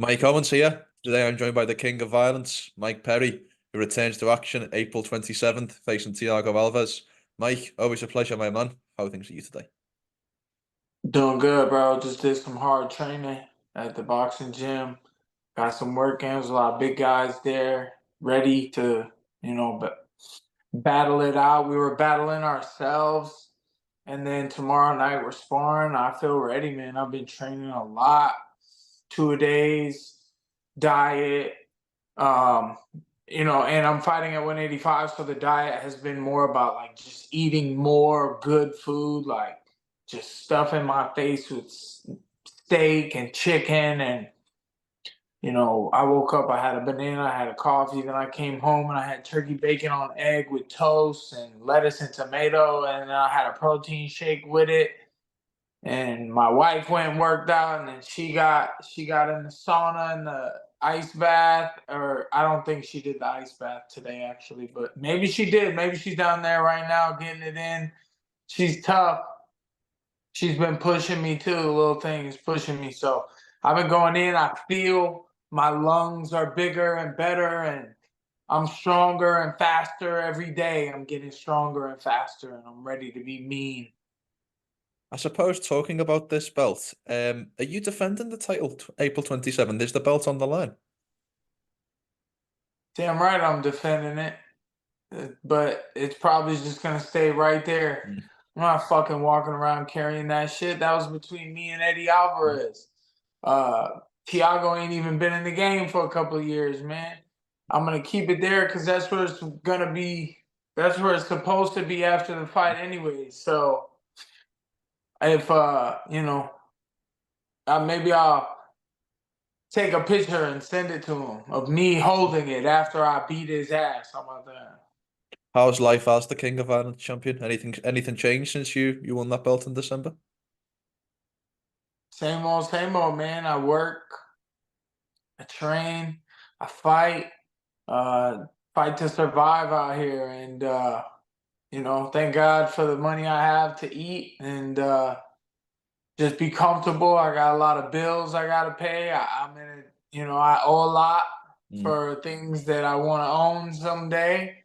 Mike Owens here. Today I'm joined by the King of Violence, Mike Perry, who returns to action April 27th, facing Thiago Alves. Mike, always a pleasure, my man. How are things with you today? Doing good, bro. Just did some hard training at the boxing gym. Got some work in. There's a lot of big guys there, ready to, battle it out. We were battling ourselves, and then tomorrow night we're sparring. I feel ready, man. I've been training a lot, 2 a days, diet. Um, and I'm fighting at 185, so the diet has been more about like just eating more good food, like just stuffing my face with steak and chicken. And I woke up, I had a banana, I had a coffee, then I came home and I had turkey bacon on egg with toast and lettuce and tomato, and then I had a protein shake with it. And my wife went and worked out, and then she got in the sauna and the ice bath. Or I don't think she did the ice bath today, actually, but maybe she did. Maybe she's down there right now getting it in. She's tough. She's been pushing me too. The little thing is pushing me. So I've been going in. I feel my lungs are bigger and better, and I'm stronger and faster every day. I'm getting stronger and faster, and I'm ready to be mean. I suppose talking about this belt, are you defending the title April 27th? Is the belt on the line? Damn right I'm defending it. But it's probably just gonna stay right there. Mm. I'm not fucking walking around carrying that shit. That was between me and Eddie Alvarez. Uh, Thiago ain't even been in the game for a couple of years, man. I'm gonna keep it there because that's where it's gonna be. That's where it's supposed to be after the fight, anyway. So if maybe I'll take a picture and send it to him of me holding it after I beat his ass. How about that? How's life as the King of Ireland champion? Anything changed since you won that belt in December? Same old, man. I work, I train, I fight, uh, fight to survive out here, and thank God for the money I have to eat and just be comfortable. I got a lot of bills I gotta pay. I'm in it, I owe a lot Mm. for things that I want to own someday,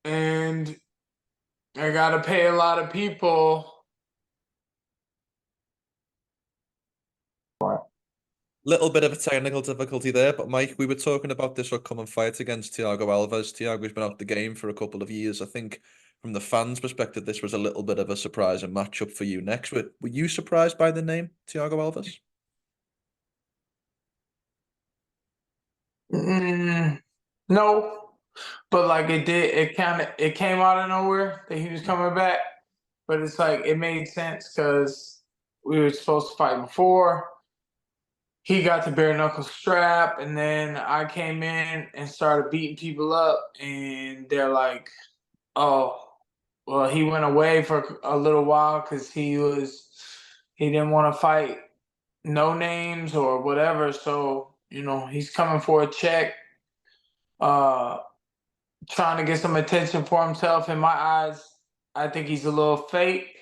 and I gotta pay a lot of people. Little bit of a technical difficulty there, but Mike, we were talking about this upcoming fight against Thiago Alves. Thiago's been out the game for a couple of years. I think from the fans' perspective, this was a little bit of a surprise and matchup for you next. Were you surprised by the name, Thiago Alves? Mm, no, but like it came out of nowhere that he was coming back. But it's like it made sense because we were supposed to fight before. He got the bare knuckle strap, and then I came in and started beating people up, and they're like, "Oh, well, he went away for a little while because he didn't want to fight no names or whatever. So he's coming for a check, uh, trying to get some attention for himself. In my eyes, I think he's a little fake.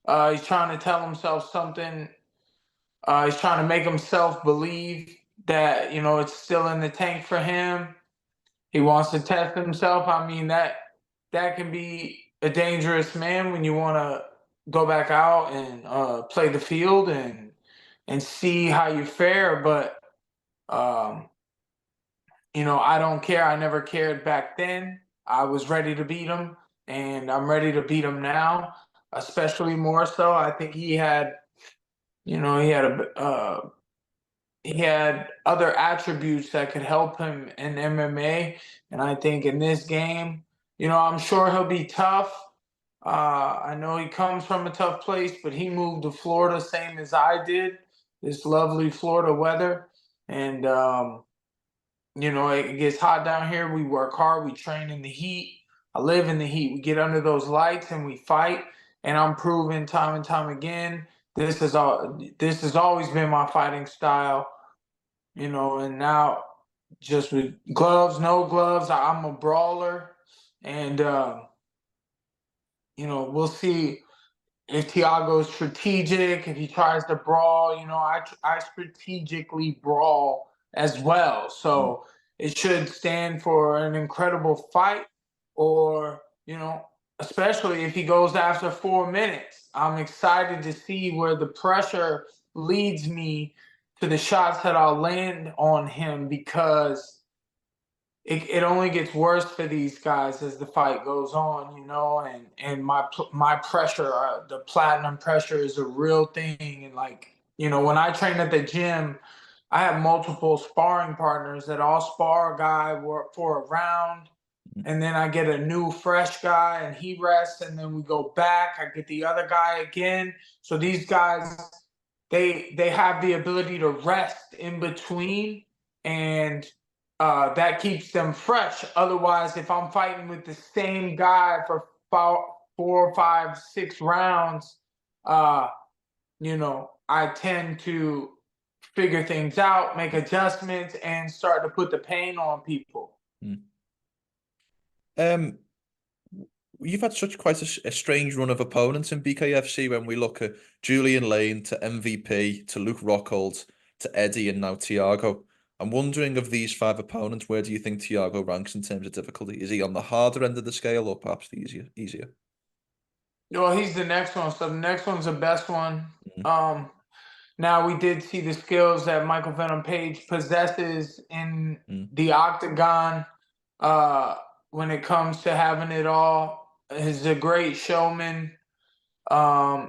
He's trying to tell himself something. He's trying to make himself believe that it's still in the tank for him. He wants to test himself. I mean that can be a dangerous man when you want to go back out and play the field and see how you fare. But um, I don't care. I never cared back then. I was ready to beat him, and I'm ready to beat him now, especially more so. I think he had, he had other attributes that could help him in MMA, and I think in this game, I'm sure he'll be tough. I know he comes from a tough place, but he moved to Florida same as I did. This lovely Florida weather, and it gets hot down here. We work hard. We train in the heat. I live in the heat. We get under those lights and we fight. And I'm proving time and time again this has always been my fighting style. And now just with gloves, no gloves, I'm a brawler. And we'll see if Thiago's strategic, if he tries to brawl, I strategically brawl as well. So it should stand for an incredible fight, or especially if he goes after 4 minutes. I'm excited to see where the pressure leads me to the shots that I'll land on him, because it only gets worse for these guys as the fight goes on, and my pressure, the platinum pressure, is a real thing. And like, when I train at the gym, I have multiple sparring partners that all spar a guy for a round, and then I get a new fresh guy and he rests, and then we go back. I get the other guy again. So these guys, they have the ability to rest in between, and that keeps them fresh. Otherwise, if I'm fighting with the same guy for 4, 5, 6 rounds, I tend to figure things out, make adjustments, and start to put the pain on people. Um, you've had such quite a strange run of opponents in BKFC when we look at Julian Lane to MVP to Luke Rockhold to Eddie and now Thiago. I'm wondering, of these 5 opponents, where do you think Thiago ranks in terms of difficulty? Is he on the harder end of the scale or perhaps the easier? Well, he's the next one, so the next one's the best one. Now, we did see the skills that Michael Venom Page possesses in the octagon. When it comes to having it all, he's a great showman.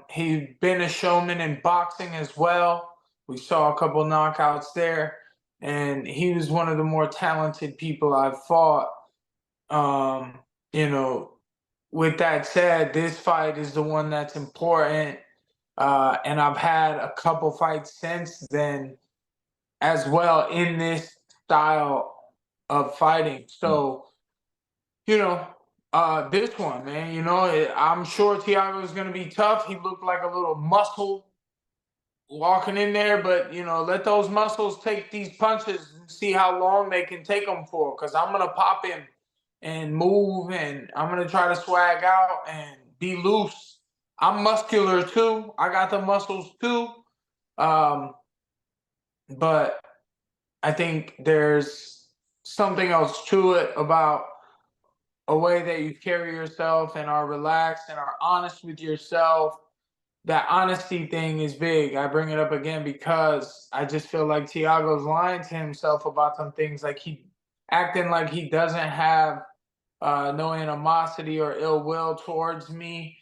He's been a showman in boxing as well. We saw a couple knockouts there, and he was one of the more talented people I've fought. With that said, this fight is the one that's important. And I've had a couple fights since then as well in this style of fighting. So, this one, man, I'm sure Thiago is going to be tough. He looked like a little muscle walking in there, but, let those muscles take these punches and see how long they can take them for, because I'm going to pop him and move, and I'm going to try to swag out and be loose. I'm muscular too. I got the muscles too. But I think there's something else to it about a way that you carry yourself and are relaxed and are honest with yourself. That honesty thing is big. I bring it up again because I just feel like Thiago's lying to himself about some things, like he acting like he doesn't have no animosity or ill will towards me.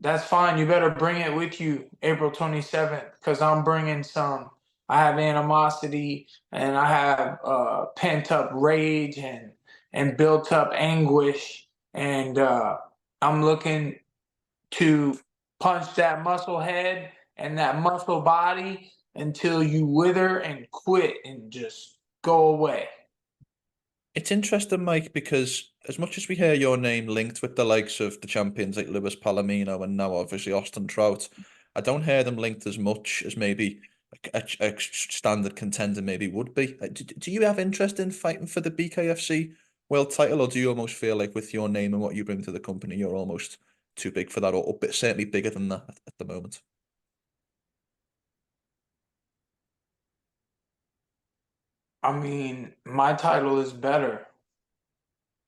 That's fine. You better bring it with you April 27th, because I'm bringing some. I have animosity, and I have pent up rage and built up anguish, and I'm looking to punch that muscle head and that muscle body until you wither and quit and just go away. It's interesting, Mike, because as much as we hear your name linked with the likes of the champions like Luis Palomino and now obviously Austin Trout, I don't hear them linked as much as maybe a standard contender maybe would be. Do you have interest in fighting for the BKFC world title, or do you almost feel like with your name and what you bring to the company, you're almost too big for that, or certainly bigger than that at the moment? I mean, my title is better.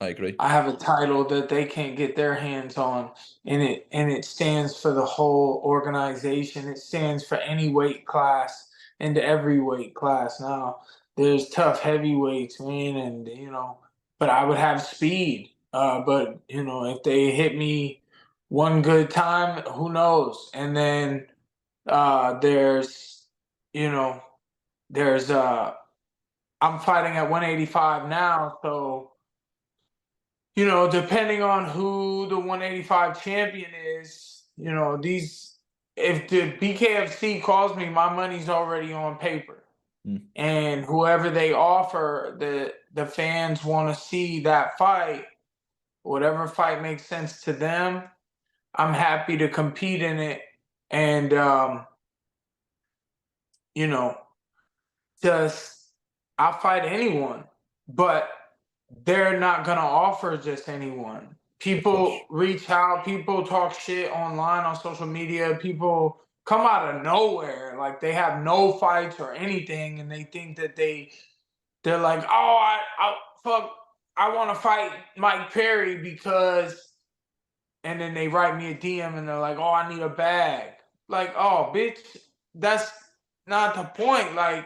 I agree. I have a title that they can't get their hands on, and it stands for the whole organization. It stands for any weight class and every weight class. Now, there's tough heavyweights, man, and but I would have speed. But if they hit me one good time, who knows? And then there's you know there's I'm fighting at 185 now, so depending on who the 185 champion is, if the BKFC calls me, my money's already on paper. And whoever they offer, the fans want to see that fight, whatever fight makes sense to them, I'm happy to compete in it. And, just, I'll fight anyone, but they're not going to offer just anyone. People reach out, people talk shit online on social media, people come out of nowhere, like they have no fights or anything, and they think that they're like, oh, I want to fight Mike Perry because, and then they write me a DM and they're like, oh, I need a bag. Like, oh, bitch, that's not the point. Like,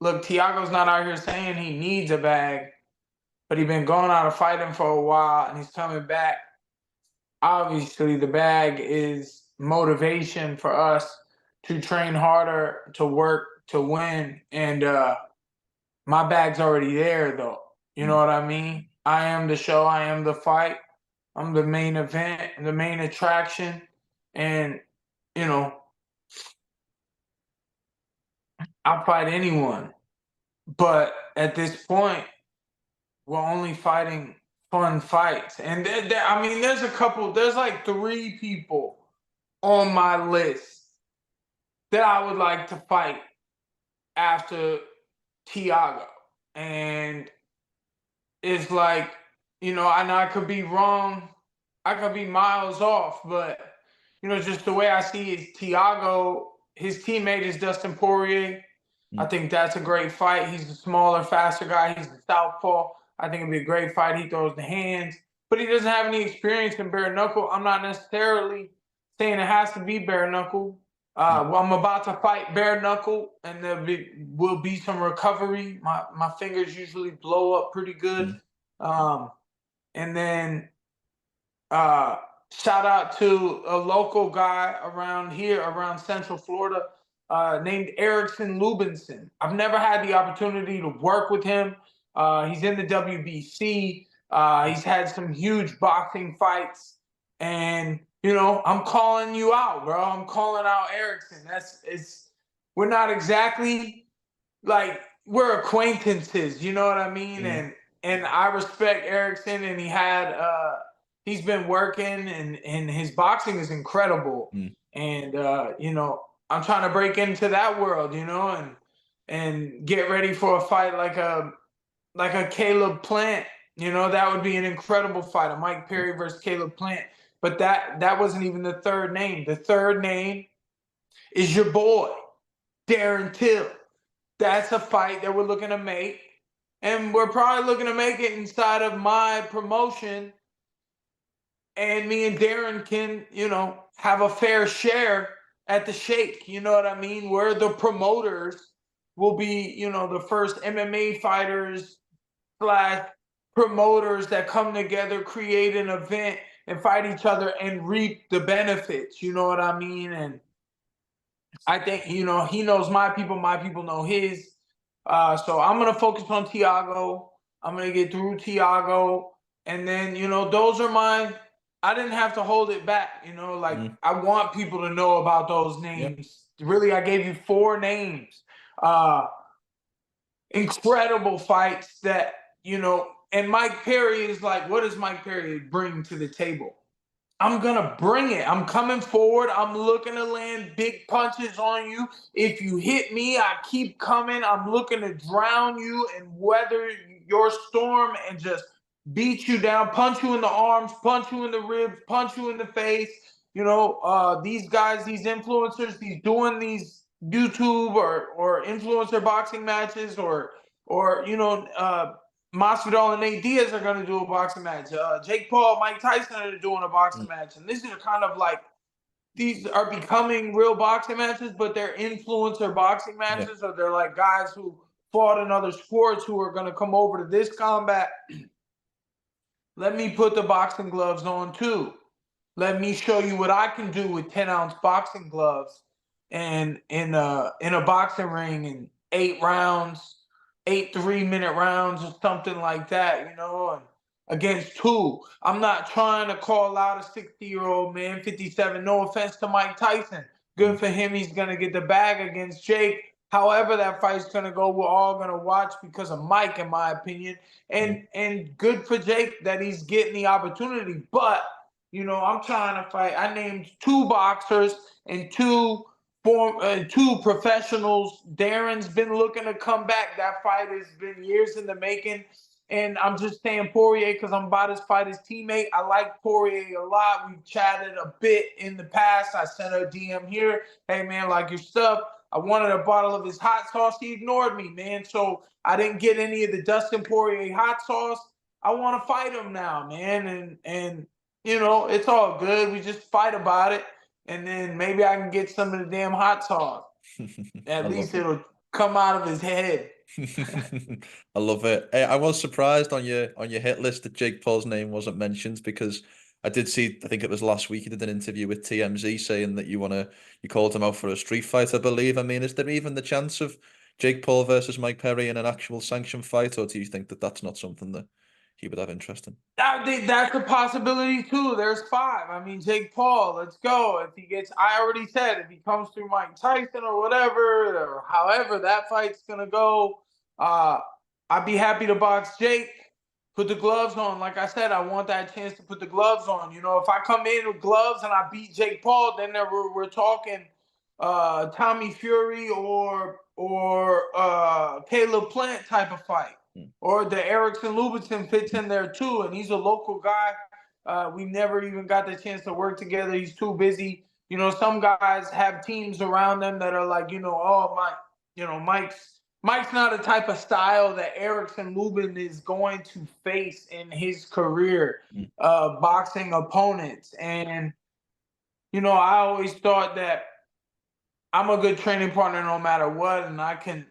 look, Thiago's not out here saying he needs a bag, but he's been going out of fighting for a while and he's coming back. Obviously, the bag is motivation for us to train harder, to work, to win. And my bag's already there, though. You know what I mean? I am the show. I am the fight. I'm the main event, the main attraction. And, you know, I'll fight anyone. But at this point, we're only fighting fun fights. And I mean, there's like 3 people on my list that I would like to fight after Thiago. And it's like, you know, and I could be wrong. I could be miles off, but, you know, just the way I see it, Thiago, his teammate is Dustin Poirier. I think that's a great fight. He's a smaller, faster guy. He's the southpaw. I think it'd be a great fight. He throws the hands, but he doesn't have any experience in bare knuckle. I'm not necessarily saying it has to be bare knuckle. Well, I'm about to fight bare knuckle, and will be some recovery. My fingers usually blow up pretty good. And then shout out to a local guy around here, around Central Florida, named Erickson Lubinson. I've never had the opportunity to work with him. He's in the WBC. He's had some huge boxing fights, and you know, I'm calling you out, bro. I'm calling out Erickson. We're not exactly like we're acquaintances, you know what I mean? And I respect Erickson, and he's been working, and his boxing is incredible. And you know, I'm trying to break into that world, you know, and get ready for a fight like a Caleb Plant. You know, that would be an incredible fight, a Mike Perry versus Caleb Plant. But that wasn't even the third name. The third name is your boy, Darren Till. That's a fight that we're looking to make. And we're probably looking to make it inside of my promotion. And me and Darren can, you know, have a fair share at the shake. You know what I mean? Where the promoters will be, you know, the first MMA fighters / promoters that come together, create an event, and fight each other and reap the benefits. You know what I mean? And I think, you know, he knows my people know his. So I'm going to focus on Thiago. I'm going to get through Thiago. And then, you know, those are mine. I didn't have to hold it back, you know, like I want people to know about those names. Really, I gave you 4 names. Incredible fights that, you know, and Mike Perry is like, what does Mike Perry bring to the table? I'm going to bring it. I'm coming forward. I'm looking to land big punches on you. If you hit me, I keep coming. I'm looking to drown you and weather your storm and just beat you down, punch you in the arms, punch you in the ribs, punch you in the face. You know, these guys, these influencers, these doing these YouTube or influencer boxing matches or you know, Masvidal and Nate Diaz are going to do a boxing match. Jake Paul, Mike Tyson are doing a boxing match. And these are kind of like, these are becoming real boxing matches, but they're influencer boxing matches. Or they're like guys who fought in other sports who are going to come over to this combat. Let me put the boxing gloves on too. Let me show you what I can do with 10-ounce boxing gloves and in a boxing ring in 8 rounds, 8 3-minute rounds or something like that, you know, and against 2. I'm not trying to call out a 60-year-old man, 57. No offense to Mike Tyson. Good for him. He's going to get the bag against Jake. However that fight's going to go, we're all going to watch because of Mike, in my opinion. And good for Jake that he's getting the opportunity. But, you know, I'm trying to fight. I named 2 boxers and 2 professionals. Darren's been looking to come back. That fight has been years in the making. and I'm just saying Poirier because I'm about to fight his teammate. I like Poirier a lot. We've chatted a bit in the past. I sent a DM here. Hey, man, like your stuff. I wanted a bottle of his hot sauce. He ignored me, man. So I didn't get any of the Dustin Poirier hot sauce. I want to fight him now, man. And you know, it's all good. We just fight about it. And then maybe I can get some of the damn hot sauce. At least it'll come out of his head. I love it. I was surprised on your hit list that Jake Paul's name wasn't mentioned because I did see, I think it was last week, you did an interview with TMZ saying that you called him out for a street fight, I believe. I mean, is there even the chance of Jake Paul versus Mike Perry in an actual sanctioned fight, or do you think that that's not something that he would have interest in? I think that's a possibility too. There's 5. I mean, Jake Paul, let's go. If he gets, I already said, if he comes through Mike Tyson or whatever, or however that fight's gonna go, I'd be happy to box Jake. Put the gloves on. Like I said, I want that chance to put the gloves on. You know, if I come in with gloves and I beat Jake Paul, then we're talking Tommy Fury or Caleb Plant type of fight. Or the Erickson Lubitson fits in there too, and he's a local guy. We never even got the chance to work together. He's too busy. You know, some guys have teams around them that are like, you know, oh my, you know, Mike's not a type of style that Erickson Lubin is going to face in his career, boxing opponents. And you know, I always thought that I'm a good training partner no matter what, and I can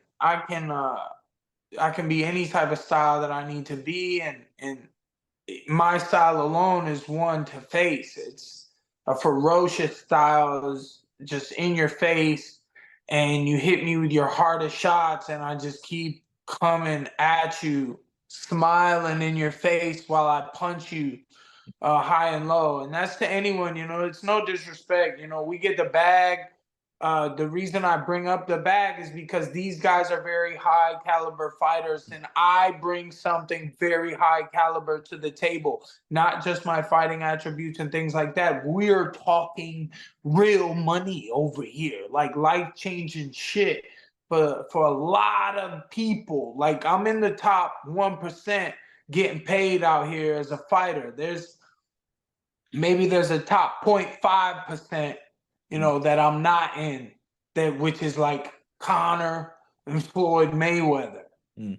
be any type of style that I need to be, and my style alone is one to face. It's a ferocious style, is just in your face, and you hit me with your hardest shots, and I just keep coming at you, smiling in your face while I punch you high and low. And that's to anyone, you know, it's no disrespect. You know, we get the bag. The reason I bring up the bag is because these guys are very high caliber fighters, and I bring something very high caliber to the table, not just my fighting attributes and things like that. We're talking real money over here, like life-changing shit for a lot of people. Like, I'm in the top 1% getting paid out here as a fighter. Maybe there's a top 0.5%, you know, that I'm not in, that which is like Conor and Floyd Mayweather.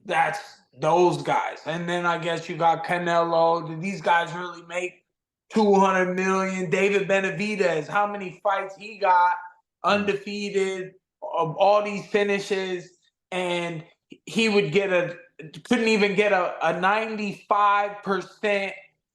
That's those guys. And then I guess you got Canelo. Did these guys really make 200 million? David Benavidez, how many fights he got, undefeated, of all these finishes, and he would couldn't even get a 95%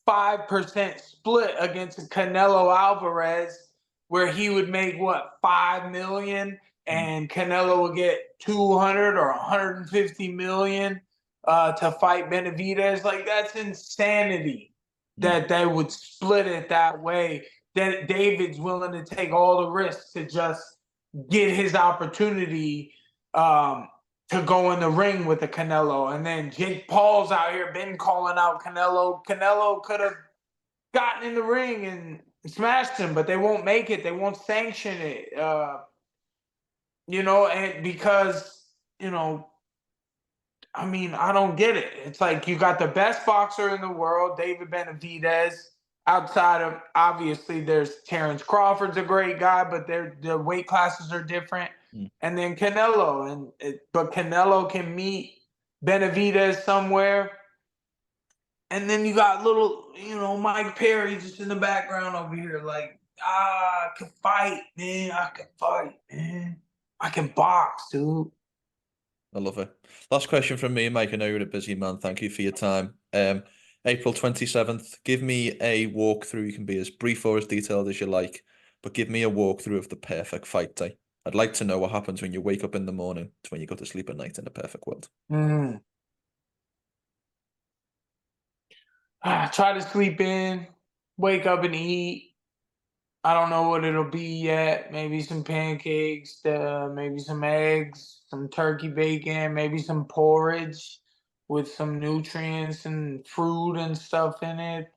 5% split against Canelo Alvarez, where he would make what, 5 million, and Canelo would get 200 or 150 million to fight Benavidez. Like, that's insanity that they would split it that way. That David's willing to take all the risks to just get his opportunity to go in the ring with the Canelo. And then Jake Paul's out here been calling out Canelo. Canelo could have gotten in the ring and smashed him, but they won't make it. They won't sanction it. You know, and because, you know, I mean, I don't get it. It's like you got the best boxer in the world, David Benavidez. Outside of, obviously, there's Terrence Crawford's a great guy, but their weight classes are different. And then Canelo, but Canelo can meet Benavidez somewhere. And then you got little, you know, Mike Perry just in the background over here, like, I can fight, man. I can fight, man. I can box, dude. I love it. Last question from me, Mike. I know you're a busy man. Thank you for your time. April 27th, give me a walkthrough. You can be as brief or as detailed as you like, but give me a walkthrough of the perfect fight day. I'd like to know what happens when you wake up in the morning to when you go to sleep at night in a perfect world. Try to sleep in, wake up and eat. I don't know what it'll be yet. Maybe some pancakes, maybe some eggs, some turkey bacon, maybe some porridge with some nutrients and fruit and stuff in it.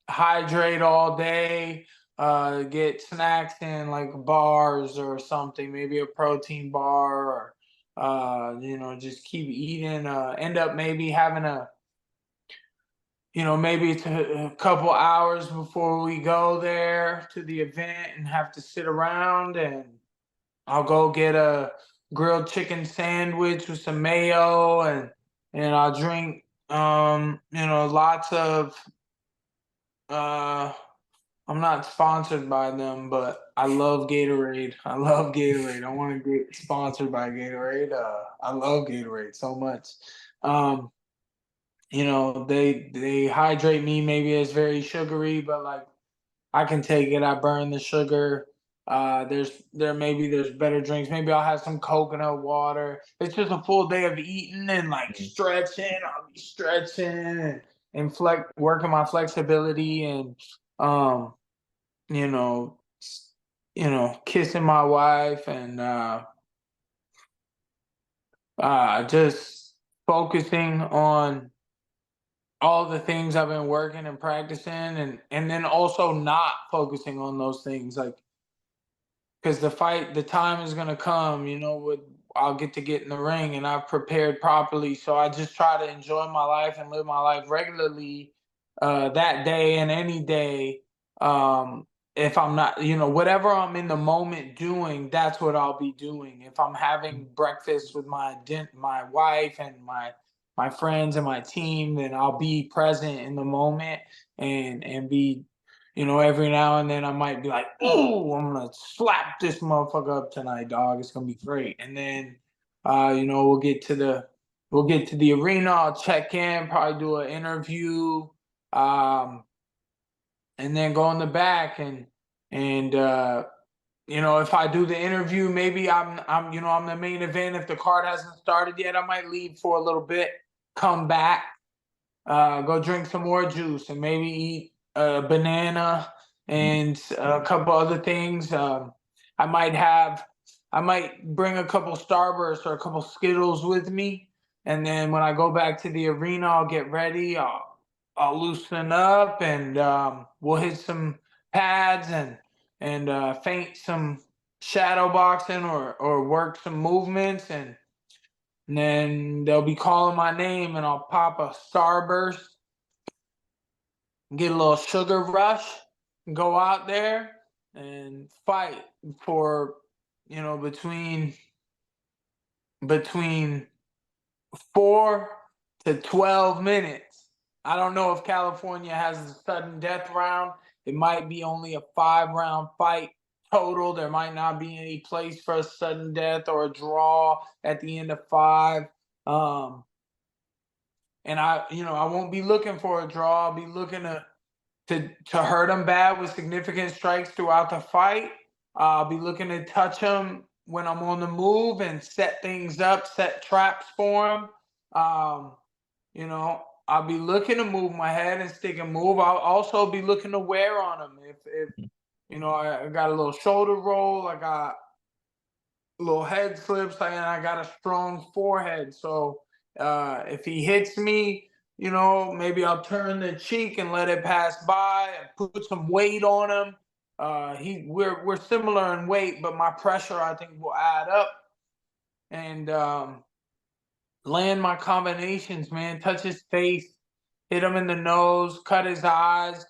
Hydrate all day. Get snacks in, like bars or something, maybe a protein bar or Just keep eating. End up maybe having maybe it's a couple hours before we go there to the event and have to sit around, and I'll go get a grilled chicken sandwich with some mayo, and I'll drink lots of I'm not sponsored by them, but I love Gatorade. I love Gatorade. I want to get sponsored by Gatorade. I love Gatorade so much. They hydrate me. Maybe it's very sugary, but like I can take it. I burn the sugar. There's better drinks. Maybe I'll have some coconut water. It's just a full day of eating and like stretching. I'll be stretching and working my flexibility and um you know kissing my wife and just focusing on all the things I've been working and practicing, and then also not focusing on those things, like because the time is gonna come, I'll get in the ring and I've prepared properly. So I just try to enjoy my life and live my life regularly, that day and any day. If I'm not, whatever I'm in the moment doing, that's what I'll be doing. If I'm having breakfast with my wife and my friends and my team, then I'll be present in the moment and be every now and then I might be like, "Oh, I'm gonna slap this motherfucker up tonight, dog. It's gonna be great." And then, we'll get to the arena. I'll check in, probably do an interview, and then go in the back and if I do the interview, maybe I'm the main event. If the card hasn't started yet, I might leave for a little bit, come back, go drink some more juice, and maybe eat a banana and a couple other things. I might bring a couple Starbursts or a couple Skittles with me, and then when I go back to the arena, I'll get ready. I'll loosen up, and we'll hit some pads and feint some shadow boxing or work some movements, and then they'll be calling my name, and I'll pop a Starburst, get a little sugar rush, and go out there and fight for between 4 to 12 minutes. I don't know if California has a sudden death round. It might be only a 5-round fight total. There might not be any place for a sudden death or a draw at the end of 5. And I won't be looking for a draw. I'll be looking to hurt them bad with significant strikes throughout the fight. I'll be looking to touch them when I'm on the move and set things up, set traps for them. I'll be looking to move my head and stick and move. I'll also be looking to wear on them. If I got a little shoulder roll, I got little head slips, and I got a strong forehead. So if he hits me, maybe I'll turn the cheek and let it pass by and put some weight on him. We're similar in weight, but my pressure I think will add up, and land my combinations, man. Touch his face, hit him in the nose, cut his eyes,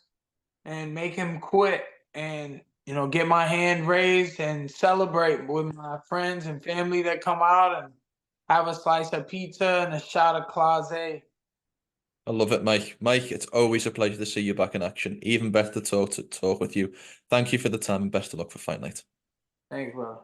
and make him quit. And get my hand raised and celebrate with my friends and family that come out and have a slice of pizza and a shot of Clase. I love it, Mike. Mike, it's always a pleasure to see you back in action. Even better to talk with you. Thank you for the time and best of luck for Fight Night. Thanks, bro.